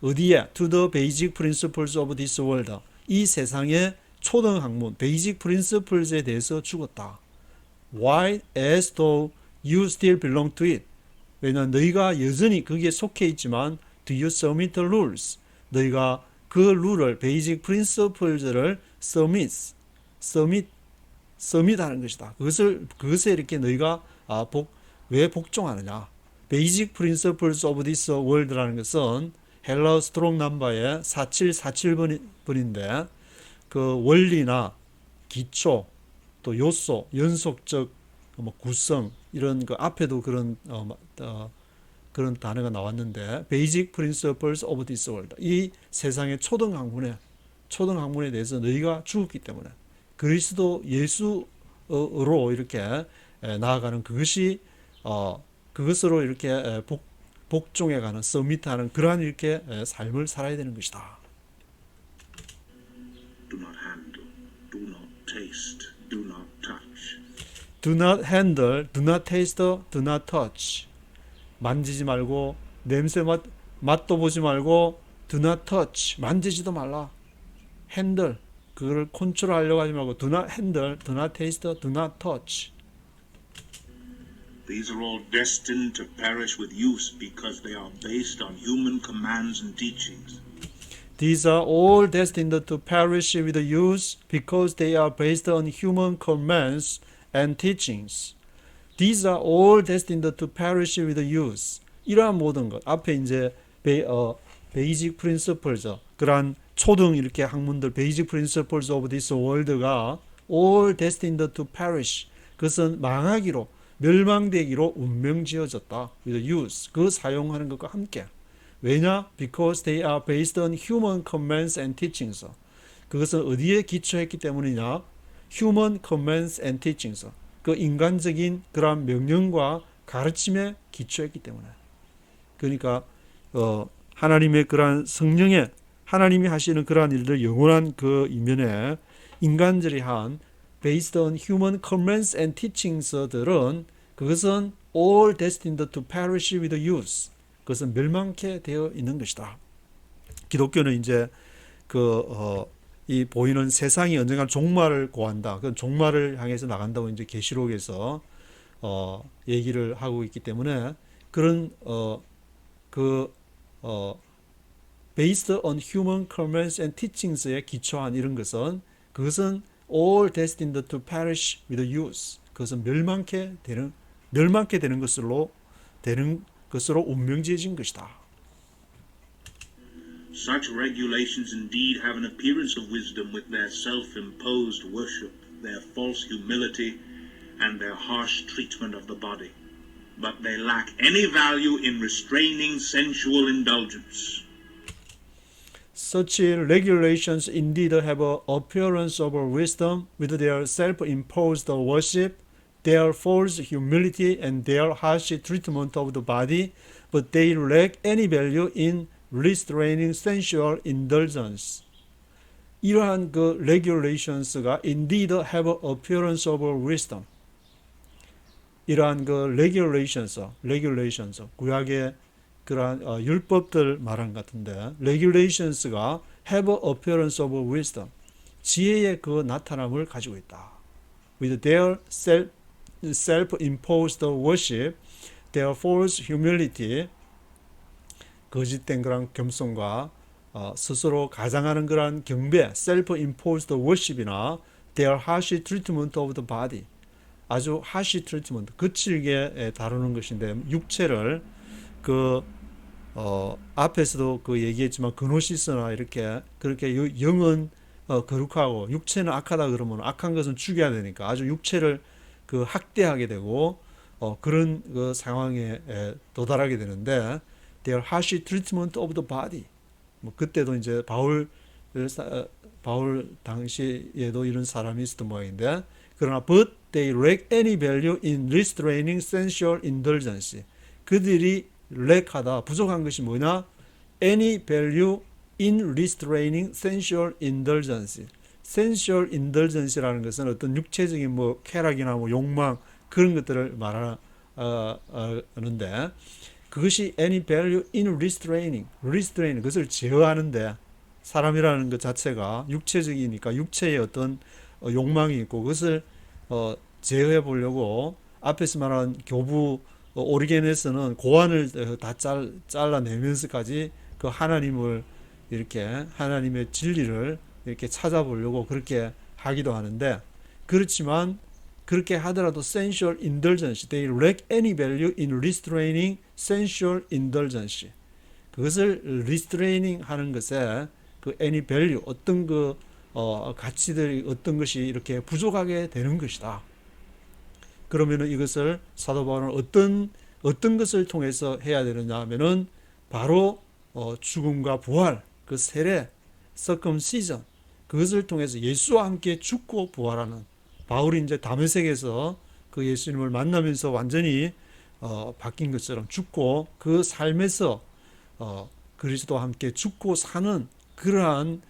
Speaker 1: 어디에? To the basic principles of this world. 이 세상의 초등 학문, basic principles에 대해서 죽었다. Why as though you still belong to it. 왜냐하면 너희가 여전히 거기에 속해 있지만 do you submit the rules? 너희가 그 룰을 basic principles를 submit하는 것이다. 그것에 이렇게 너희가 왜 복종하느냐? basic principles of this world라는 것은 헬러 스트롱 넘버의 4747번인데 그 원리나 기초 또 요소, 연속적 구성 이런 그 앞에도 그런 그런 단어가 나왔는데 basic principles of this world 이 세상의 초등 학문에 대해서 너희가 죽었기 때문에 그리스도 예수로 이렇게 나아가는 그것이 그것으로 이렇게 복종해가는 서밋하는 그러한 이렇게 삶을 살아야 되는 것이다.
Speaker 2: Do not handle, do not taste, do not touch.
Speaker 1: Do not handle, do not taste, do not touch. 만지지 말고 냄새 맛도 보지 말고 do not touch. 만지지도 말라. handle 그걸 컨트롤하려고 하지 말고 do not handle, do not taste, do not touch.
Speaker 2: These are all destined to perish with use because they are based on human commands and teachings.
Speaker 1: These are all destined to perish with use because they are based on human commands and teachings. These are all destined to perish with use. 이러한 모든 것 앞에 이제 basic principles 그러한 초등 이렇게 학문들 basic principles of this world가 all destined to perish. 그것은 망하기로 멸망되기로 운명지어졌다. with use 그 사용하는 것과 함께. 왜냐? Because they are based on human commands and teachings. 그것은 어디에 기초했기 때문이냐? Human commands and teachings. 그 인간적인 그러한 명령과 가르침에 기초했기 때문에. 그러니까 하나님의 그러한 성령의 하나님이 하시는 그러한 일들 영원한 그 이면에 인간들이 한 based on human commands and teachings들은 그것은 all destined to perish with use. 그것은 멸망케 되어 있는 것이다. 기독교는 이제 이 보이는 세상이 언젠가 종말을 고한다. 그 종말을 향해서 나간다고 이제 계시록에서 얘기를 하고 있기 때문에 그런 based on human commands and teachings에 기초한 이런 것은 그것은 all destined to perish with use. 그것은 멸망케 되는 것으로 운명지어진 것이다.
Speaker 2: Such regulations indeed have an appearance of wisdom with their self-imposed worship, their false humility, and their harsh treatment of the body. But they lack any value in restraining sensual indulgence.
Speaker 1: Such regulations indeed have an appearance of wisdom with their self-imposed worship, their false humility, and their harsh treatment of the body, but they lack any value in restraining sensual indulgence. 이러한 그 regulations가 indeed have an appearance of wisdom. 이러한 그 regulations, 구약의 그러한 율법들 말한 것 같은데 regulations가 have an appearance of wisdom. 지혜의 그 나타남을 가지고 있다. With their self-imposed worship, their false humility, 거짓된 그런 겸손과 스스로 가장하는 그런 경배, self-imposed worship이나 their harsh treatment of the body, 아주 harsh treatment, 거칠게 다루는 것인데 육체를 앞에서도 그 얘기했지만 그노시스나 이렇게 그렇게 영은 거룩하고 육체는 악하다 그러면 악한 것은 죽여야 되니까 아주 육체를 그 학대하게 되고 그런 그 상황에 도달하게 되는데 their harsh treatment of the body. 뭐 그때도 이제 바울 바울 당시에도 이런 사람이 있었던 모양인데, 그러나 but they lack any value in restraining sensual indulgence. 그들이 lack하다, 부족한 것이 뭐냐? any value in restraining sensual indulgence. sensual indulgence라는 것은 어떤 육체적인 뭐 쾌락이나 뭐 욕망 그런 것들을 말하는데, 그것이 any value in restraining, 그것을 제어하는데, 사람이라는 것 자체가 육체적이니까 육체의 어떤 욕망이 있고 그것을 제어해 보려고 앞에서 말한 교부 오리겐에서는 고안을 다 잘라내면서까지 그 하나님을 이렇게 하나님의 진리를 이렇게 찾아보려고 그렇게 하기도 하는데, 그렇지만 그렇게 하더라도 sensual indulgence, they lack any value in restraining sensual indulgence. 그것을 restraining 하는 것에 그 any value, 어떤 그 가치들이 어떤 것이 이렇게 부족하게 되는 것이다. 그러면은 이것을 사도 바울은 어떤 것을 통해서 해야 되느냐 하면은 바로 죽음과 부활, 그 세례, circumcision, 그것을 통해서 예수와 함께 죽고 부활하는, 바울이 이제 다메섹에서 그 예수님을 만나면서 완전히 바뀐 것처럼 죽고 그 삶에서 그리스도와 함께 죽고 사는 그러한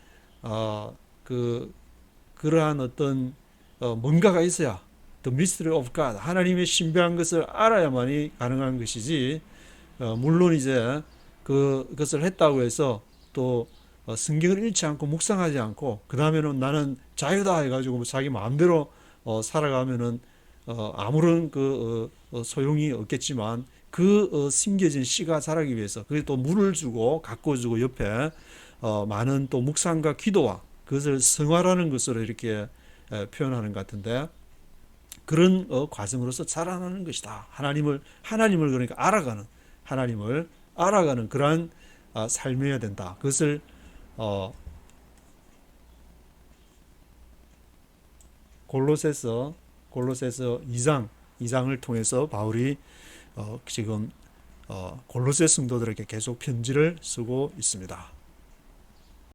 Speaker 1: 그러한 어떤 뭔가가 있어야 the mystery of God, 하나님의 신비한 것을 알아야만이 가능한 것이지, 물론 이제 그것을 했다고 해서 또 성경을 읽지 않고 묵상하지 않고 그 다음에는 나는 자유다 해가지고 자기 마음대로 살아가면은 아무런 소용이 없겠지만, 심겨진 씨가 자라기 위해서 그게 또 물을 주고 가꿔주고 옆에 많은 또 묵상과 기도와 그것을 성화라는 것으로 이렇게 표현하는 것 같은데, 그런 과정으로서 자라나는 것이다. 하나님을 그러니까 하나님을 알아가는 그러한 삶이어야 된다. 그것을 골로새서 2장을 통해서 바울이 지금 골로새 성도들에게 계속 편지를 쓰고 있습니다.